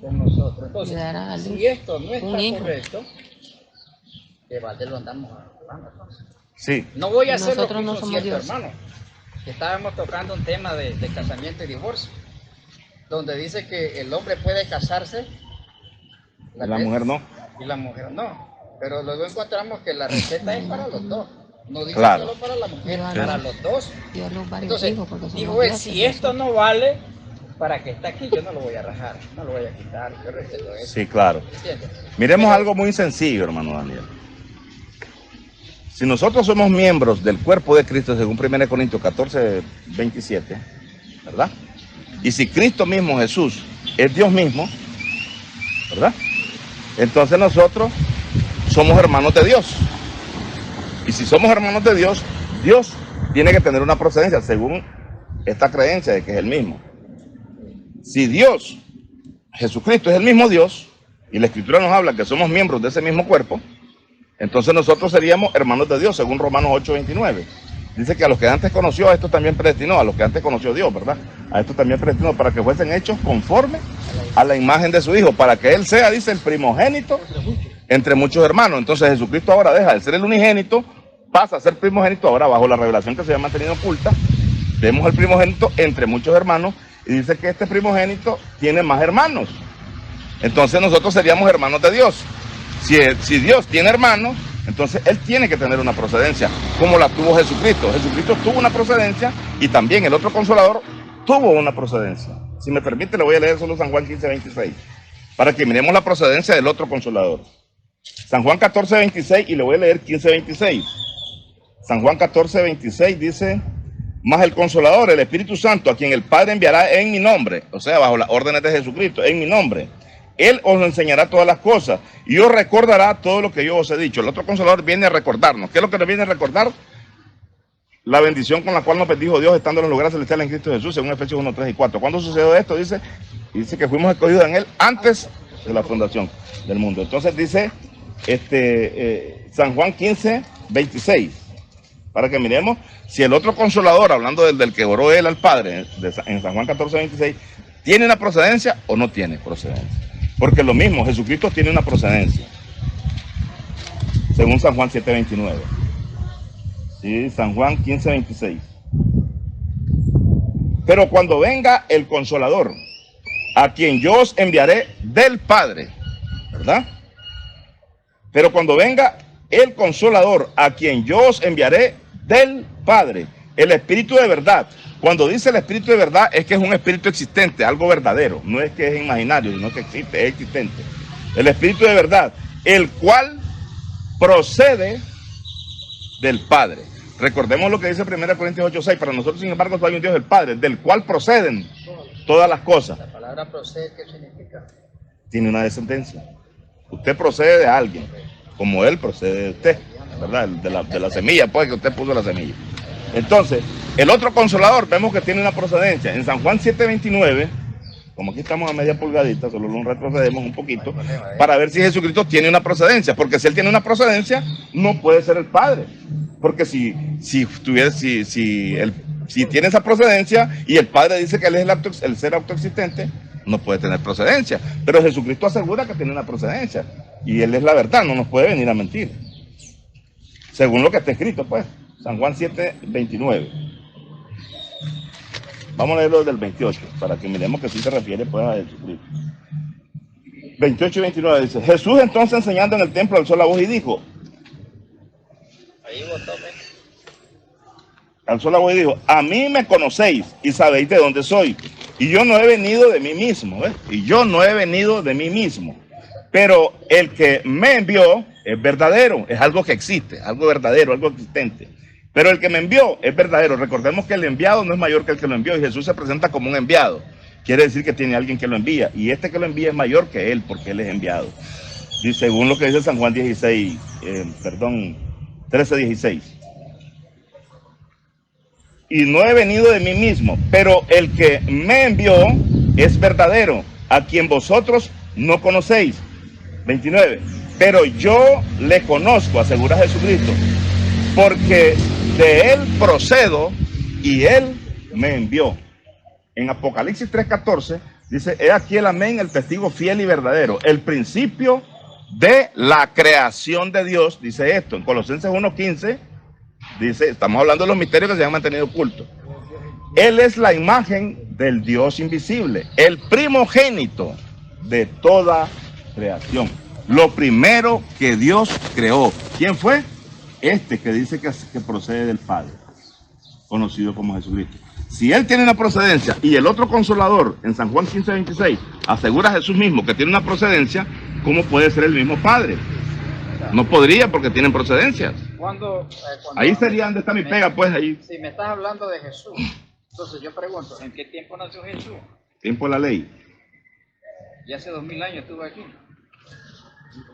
con nosotros. Entonces, si esto no está correcto, que balde lo andamos hablando. Sí. No voy a hacer lo que Nosotros no hizo somos cierto Dios. hermano, que estábamos tocando un tema de casamiento y divorcio, donde dice que el hombre puede casarse, La mujer no. y la mujer no. Pero luego encontramos que la receta es para los dos. No dice Claro. solo para la mujer, Sí. para los dos. Dios los varios Entonces, hijos, porque somos dijo él, dioses, si esto no vale, para que esté aquí, yo no lo voy a rajar, no lo voy a quitar, yo respeto eso. Sí, claro. ¿Entiendes? Miremos algo muy sencillo, hermano Daniel. Si nosotros somos miembros del cuerpo de Cristo, según 1 Corintios 14:27, ¿verdad? Y si Cristo mismo, Jesús, es Dios mismo, ¿verdad? Entonces nosotros somos hermanos de Dios. Y si somos hermanos de Dios, Dios tiene que tener una procedencia, según esta creencia de que es el mismo. Si Dios, Jesucristo es el mismo Dios, y la Escritura nos habla que somos miembros de ese mismo cuerpo, entonces nosotros seríamos hermanos de Dios, según Romanos 8:29. Dice que a los que antes conoció, a estos también predestinó, a los que antes conoció Dios, ¿verdad? A estos también predestinó para que fuesen hechos conforme a la imagen de su Hijo, para que Él sea, dice, el primogénito entre muchos hermanos. Entonces Jesucristo ahora deja de ser el unigénito, pasa a ser primogénito, ahora bajo la revelación que se ha mantenido oculta, vemos el primogénito entre muchos hermanos, y dice que este primogénito tiene más hermanos. Entonces nosotros seríamos hermanos de Dios. Si Dios tiene hermanos, entonces Él tiene que tener una procedencia, como la tuvo Jesucristo. Jesucristo tuvo una procedencia y también el otro consolador tuvo una procedencia. Si me permite, le voy a leer solo San Juan 15:26, para que miremos la procedencia del otro consolador. San Juan 14:26, y le voy a leer 15:26. San Juan 14:26 dice: mas el Consolador, el Espíritu Santo, a quien el Padre enviará en mi nombre, o sea, bajo las órdenes de Jesucristo, en mi nombre, Él os enseñará todas las cosas y os recordará todo lo que yo os he dicho. El otro Consolador viene a recordarnos. ¿Qué es lo que nos viene a recordar? La bendición con la cual nos bendijo Dios estando en los lugares celestiales en Cristo Jesús, según Efesios 1:3 y 4. ¿Cuándo sucedió esto? Dice que fuimos escogidos en Él antes de la fundación del mundo. Entonces dice San Juan 15:26. Para que miremos si el otro consolador, hablando del que oró él al Padre, en San Juan 14:26, tiene una procedencia o no tiene procedencia. Porque lo mismo, Jesucristo tiene una procedencia, según San Juan 7:29. Sí, San Juan 15:26. Pero cuando venga el Consolador, a quien yo os enviaré del Padre, ¿verdad? Pero cuando venga el Consolador, a quien yo os enviaré del Padre, el Espíritu de verdad. Cuando dice el Espíritu de verdad, es que es un espíritu existente, algo verdadero, no es que es imaginario, sino que existe, es existente. El Espíritu de verdad, el cual procede del Padre. Recordemos lo que dice 1 Corintios 8:6. Para nosotros, sin embargo, hay un Dios, el Padre, del cual proceden todas las cosas. La palabra procede, ¿qué significa? Tiene una descendencia. Usted procede de alguien, como él procede de usted, ¿verdad? De la semilla, pues, que usted puso la semilla. Entonces, el otro consolador, vemos que tiene una procedencia. En San Juan 7:29, como aquí estamos a media pulgadita, solo nos retrocedemos un poquito, para ver si Jesucristo tiene una procedencia. Porque si él tiene una procedencia, no puede ser el Padre. Porque si tiene esa procedencia y el Padre dice que él es el ser autoexistente, no puede tener procedencia. Pero Jesucristo asegura que tiene una procedencia. Y él es la verdad, no nos puede venir a mentir. Según lo que está escrito, pues. San Juan 7:29. Vamos a leerlo del 28, para que miremos que sí se refiere, pues, a Jesucristo. 28 y 29 dice: Jesús entonces, enseñando en el templo, alzó la voz y dijo, a mí me conocéis y sabéis de dónde soy. Y yo no he venido de mí mismo, Pero el que me envió es verdadero, es algo que existe, algo verdadero, algo existente. Pero el que me envió es verdadero. Recordemos que el enviado no es mayor que el que lo envió, y Jesús se presenta como un enviado. Quiere decir que tiene alguien que lo envía, y este que lo envía es mayor que él, porque él es enviado. Y según lo que dice San Juan 13:16. Y no he venido de mí mismo, pero el que me envió es verdadero, a quien vosotros no conocéis. 29. Pero yo le conozco, asegura Jesucristo, porque de él procedo y él me envió. En Apocalipsis 3:14 dice: he aquí el amén, el testigo fiel y verdadero, el principio de la creación de Dios, dice esto. En Colosenses 1:15 dice, estamos hablando de los misterios que se han mantenido ocultos. Él es la imagen del Dios invisible, el primogénito de toda creación. Lo primero que Dios creó. ¿Quién fue? Este que dice que procede del Padre, conocido como Jesucristo. Si él tiene una procedencia y el otro consolador en San Juan 15:26 asegura a Jesús mismo que tiene una procedencia, ¿cómo puede ser el mismo Padre? No podría, porque tienen procedencias. Cuando Ahí sería donde está mi pega, pues ahí. Si me estás hablando de Jesús, entonces yo pregunto, ¿en qué tiempo nació Jesús? Tiempo de la ley. Ya hace 2000 años estuve aquí.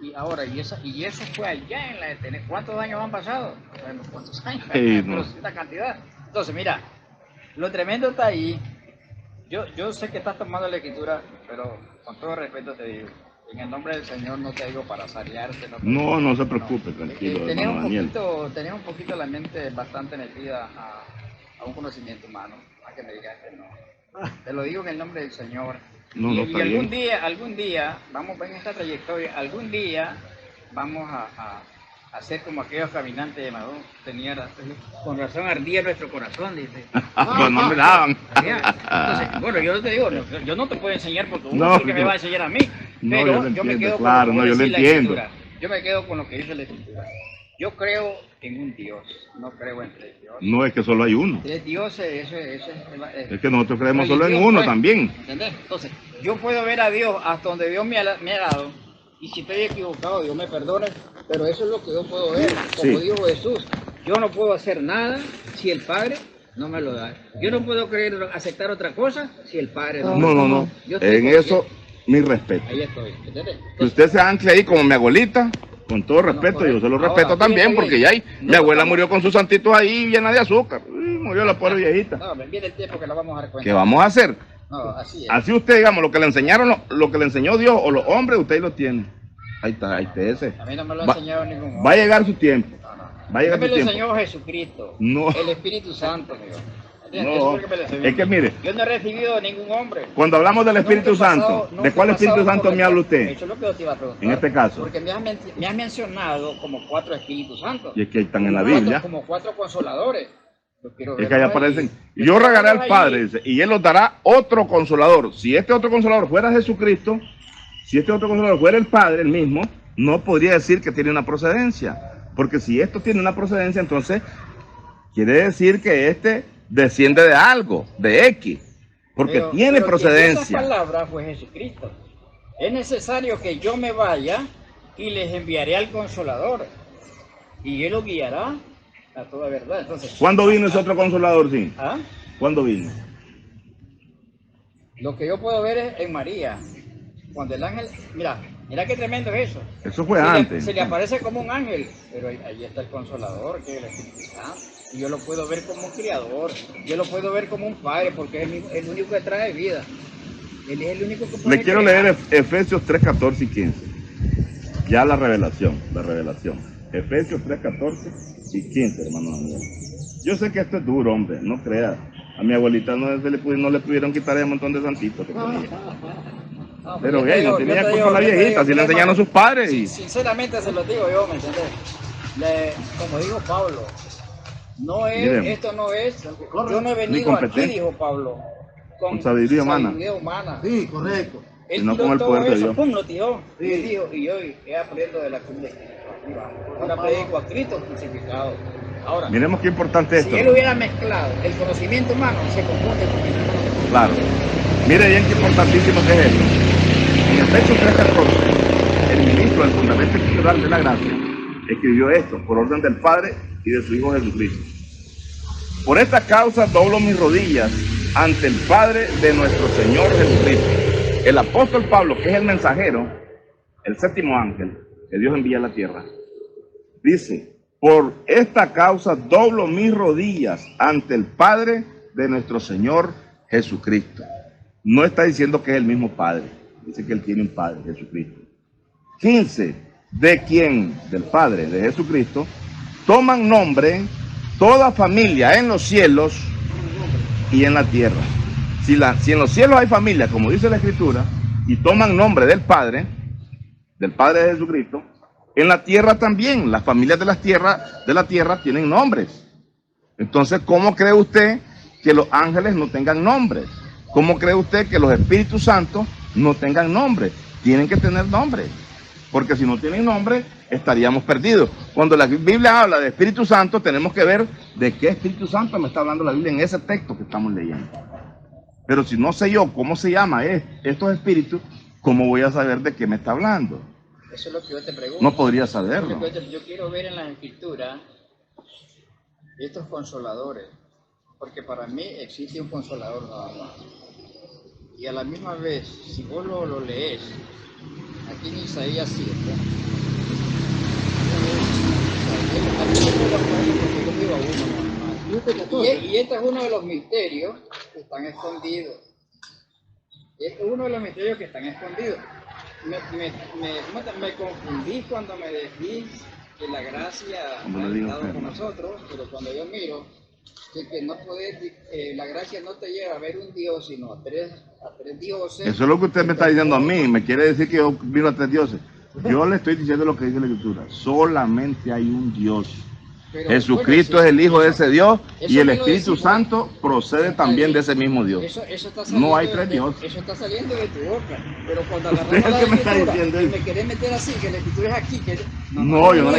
Y ahora, y eso fue allá en la eternidad. ¿Cuántos años han pasado? Bueno, ¿cuántos años? Pero una cantidad. Entonces, mira, lo tremendo está ahí. Yo sé que estás tomando la escritura, pero con todo respeto te digo, en el nombre del Señor no te digo para sarearte. No se preocupe, tranquilo. Tenés un poquito la mente bastante metida a un conocimiento humano, a que me digas que no. Te lo digo en el nombre del Señor. Y algún día, vamos en esta trayectoria, algún día vamos a hacer como aquellos caminantes de Madón. Con razón ardía nuestro corazón, dice. No me daban. Entonces, bueno, yo te digo, yo no te puedo enseñar porque uno es el que me va a enseñar a mí. Pero yo me quedo con lo que dice la Escritura. Yo me quedo con lo que dice la Escritura. Yo creo en un Dios, no creo en tres dioses. No, es que solo hay uno. Tres dioses, es que nosotros creemos solo en uno, pues, también. ¿Entendés? Entonces, yo puedo ver a Dios hasta donde Dios me ha dado, y si estoy equivocado, Dios me perdone, pero eso es lo que yo puedo ver. Como dijo Jesús, yo no puedo hacer nada si el Padre no me lo da. Yo no puedo aceptar otra cosa si el Padre no me lo da. No. En eso, mi respeto. Ahí estoy, ¿entendés? Que usted se ancle ahí como mi abuelita. Con todo respeto, yo se lo respeto también, porque ya mi abuela murió con sus santitos ahí llena de azúcar. Murió la pobre viejita. No, viene el tiempo que la vamos a dar cuenta. ¿Qué vamos a hacer? No, así es. Así usted, digamos, lo que le enseñaron, lo que le enseñó Dios o los hombres, usted lo tiene. Ahí está ese. A mí no me lo ha enseñado ningún hombre. Va a llegar su tiempo. Va a llegar su tiempo. Me lo enseñó Jesucristo. No. El Espíritu Santo, amigo. No, es que mire, yo no he recibido de ningún hombre. Cuando hablamos del Espíritu Santo, ¿de cuál Espíritu Santo me habla usted? Eso es lo que yo te iba a preguntar. En este caso. Porque me has mencionado como 4 Espíritus Santos. Y es que están en la Biblia. Como 4 consoladores. Es que ahí aparecen. Yo regaré al Padre, dice, y Él os dará otro consolador. Si este otro consolador fuera Jesucristo, si este otro consolador fuera el Padre, el mismo, no podría decir que tiene una procedencia. Porque si esto tiene una procedencia, entonces quiere decir que este desciende de algo, de X, porque tiene procedencia. Esa palabra fue Jesucristo. Es necesario que yo me vaya y les enviaré al Consolador, y Él los guiará a toda verdad. Entonces, ¿Cuándo vino ese otro consolador, sí? ¿ah? ¿Cuándo vino? Lo que yo puedo ver es en María. Cuando el ángel, mira qué tremendo es eso. Eso fue Se antes. le aparece como un ángel, pero ahí está el Consolador, que es el Espíritu Santo. Y yo lo puedo ver como un criador, yo lo puedo ver como un padre, porque es el único que trae vida. Él es el único que puede Le quiero crear. leer Efesios 3, 14 y 15. Ya la revelación. Efesios 3, 14 y 15, hermanos amigos. Yo sé que esto es duro, hombre, no creas. A mi abuelita no le pudieron quitar ese montón de santitos que tenía. No, Pero yo te bien, digo- no tenía yo te culpa digo- la yo te viejita, digo, si le mira, enseñaron hermano, sus padres. sí, Y... sinceramente se lo digo yo, ¿me entiendes? Como dijo Pablo, Mire, esto no es, yo no he Ni venido aquí, competencia. dijo Pablo, Con sabiduría humana. sabiduría humana. Sí, correcto. Él Sino tiró con el todo poder de eso, Dios. pum, lo tiró. Sí. Y él dijo, y hoy aprendo de la cruz de Cristo. Ahora predico a Cristo crucificado. Ahora, Miremos qué importante es si esto. él hubiera mezclado el conocimiento humano, se confunde con el humano. Claro. Mire bien qué importantísimo que es esto. En Efesios 3:14, el ministro del fundamento escritural de la gracia escribió esto por orden del Padre y de su Hijo Jesucristo. Por esta causa doblo mis rodillas ante el Padre de nuestro Señor Jesucristo. El apóstol Pablo, que es el mensajero, el séptimo ángel que Dios envía a la tierra, dice: por esta causa doblo mis rodillas ante el Padre de nuestro Señor Jesucristo. No está diciendo que es el mismo Padre, dice que él tiene un Padre, Jesucristo. 15, de quien, del Padre de Jesucristo, toman nombre toda familia en los cielos y en la tierra. Si en los cielos hay familia, como dice la Escritura, y toman nombre del Padre de Jesucristo, en la tierra también, las familias de la tierra tienen nombres. Entonces, ¿cómo cree usted que los ángeles no tengan nombres? ¿Cómo cree usted que los Espíritus Santos no tengan nombres? Tienen que tener nombres, porque si no tienen nombre, estaríamos perdidos. Cuando la Biblia habla de Espíritu Santo, tenemos que ver de qué Espíritu Santo me está hablando la Biblia en ese texto que estamos leyendo. Pero si no sé yo cómo se llama estos espíritus, ¿cómo voy a saber de qué me está hablando? Eso es lo que yo te pregunto. No podría saberlo. Yo quiero ver en las Escrituras estos consoladores, porque para mí existe un consolador nada más. Y a la misma vez, si vos lo lees, aquí en Isaías 7, y este es uno de los misterios que están escondidos. Este es uno de los misterios que están escondidos. Me confundí cuando me decís que la gracia ha estado con nosotros, pero cuando yo miro que no podés, la gracia no te lleva a ver un Dios, sino a tres dioses. Eso es lo que usted me está diciendo a mí. Me quiere decir que yo miro a tres dioses. Yo le estoy diciendo lo que dice la Escritura. Solamente hay un Dios. Pero, Jesucristo bueno, es el Hijo de ese Dios y el me lo Espíritu decimos. Santo procede también de ese mismo Dios. Eso está saliendo No hay tres dioses. Eso está saliendo de tu boca. Pero cuando Usted agarramos es el la que me está Escritura diciendo y eso. me querés meter así, que la Escritura es aquí. No, yo no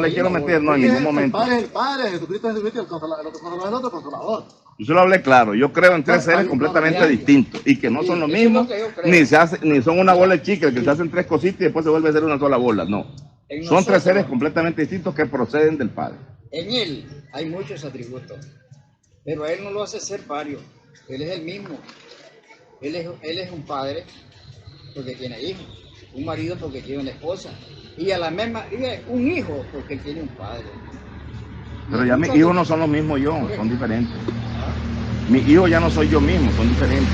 le quiero meter, no, en ningún momento. El Padre es el Padre, Jesucristo es Jesucristo, el otro consolador es el otro consolador. Yo se lo hablé claro. Yo creo en tres seres completamente distintos y que no son lo Eso es mismo, lo que yo creo. ni son una bola de chicle que se hacen tres cositas y después se vuelve a ser una sola bola. No. En Son nosotros, tres seres completamente distintos que proceden del Padre. En Él hay muchos atributos, pero a Él no lo hace ser varios. Él es el mismo. Él es un padre porque tiene hijos, un marido porque tiene una esposa, y a la misma, un hijo porque él tiene un padre. Pero ya mis hijos no son los mismos yo, son diferentes. Mis hijos ya no soy yo mismo, son diferentes,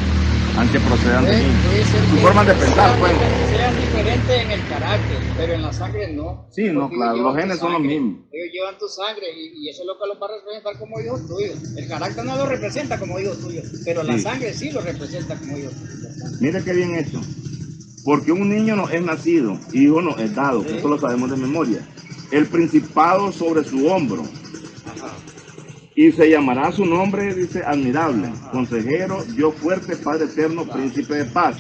aunque procedan de mí. Puede ser Su que forma de pensar, pues. sean diferentes en el carácter, pero en la sangre no. Sí, no, Porque claro, ellos los llevan genes tu son los sangre, mismos. Ellos llevan tu sangre y eso es lo que los va a representar como hijos tuyos. El carácter no lo representa como hijos tuyos, pero la Sí. sangre sí lo representa como hijos tuyos. Mire qué bien hecho. Porque un niño no es nacido, hijo no es dado, Sí. eso lo sabemos de memoria. El principado sobre su hombro. Ajá. Y se llamará su nombre, dice, admirable, consejero, Dios fuerte, Padre eterno, príncipe de paz.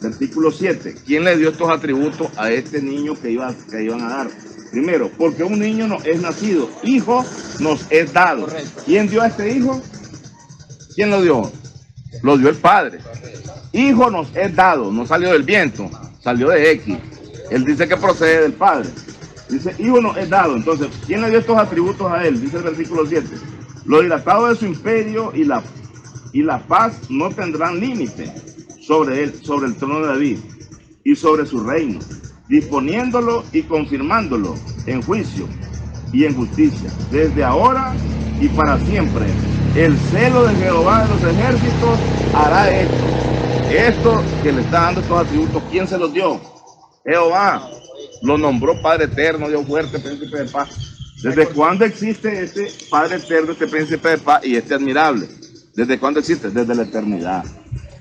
Versículo 7. ¿Quién le dio estos atributos a este niño que iban a dar? Primero, porque un niño no es nacido, hijo nos es dado. Correcto. ¿Quién dio a este hijo? ¿Quién lo dio? Lo dio el Padre. Hijo nos es dado, no salió del viento, salió de X. Él dice que procede del Padre. Dice, hijo nos es dado. Entonces, ¿quién le dio estos atributos a él? Dice el versículo 7. Lo dilatado de su imperio y la paz no tendrán límite sobre él, sobre el trono de David y sobre su reino, disponiéndolo y confirmándolo en juicio y en justicia, desde ahora y para siempre. El celo de Jehová de los ejércitos hará esto. Esto que le está dando estos atributos, ¿quién se los dio? Jehová. Lo nombró Padre Eterno, Dios fuerte, Príncipe de Paz. ¿Desde cuándo existe este Padre Eterno, este Príncipe de Paz y este admirable? ¿Desde cuándo existe? Desde la eternidad.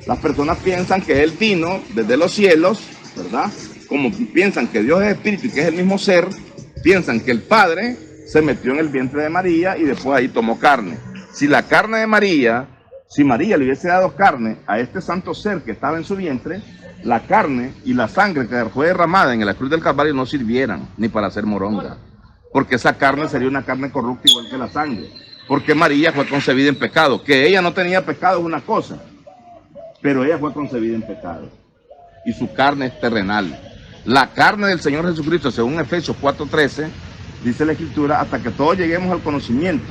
Las personas piensan que Él vino desde los cielos, ¿verdad? Como piensan que Dios es espíritu y que es el mismo ser, piensan que el Padre se metió en el vientre de María y después ahí tomó carne. Si la carne de María, si María le hubiese dado carne a este santo ser que estaba en su vientre, la carne y la sangre que fue derramada en la cruz del Calvario no sirvieran ni para hacer moronga, porque esa carne sería una carne corrupta igual que la sangre, porque María fue concebida en pecado. Que ella no tenía pecado es una cosa, pero ella fue concebida en pecado y su carne es terrenal. La carne del Señor Jesucristo, según Efesios 4:13, dice la Escritura, hasta que todos lleguemos al conocimiento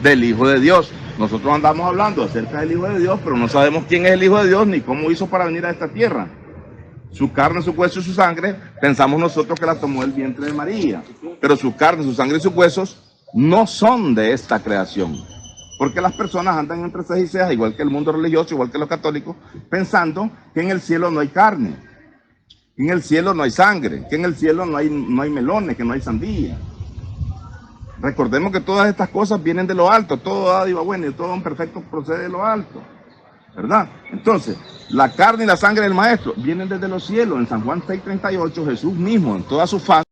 del Hijo de Dios. Nosotros andamos hablando acerca del Hijo de Dios, pero no sabemos quién es el Hijo de Dios ni cómo hizo para venir a esta tierra. Su carne, su hueso y su sangre, pensamos nosotros que la tomó del vientre de María. Pero su carne, su sangre y sus huesos no son de esta creación. Porque las personas andan entre cejas y cejas, igual que el mundo religioso, igual que los católicos, pensando que en el cielo no hay carne, que en el cielo no hay sangre, que en el cielo no hay melones, que no hay sandía. Recordemos que todas estas cosas vienen de lo alto, todo dádiva buena y todo un perfecto procede de lo alto, ¿verdad? Entonces, la carne y la sangre del Maestro vienen desde los cielos. En San Juan 6:38, Jesús mismo, en toda su faz,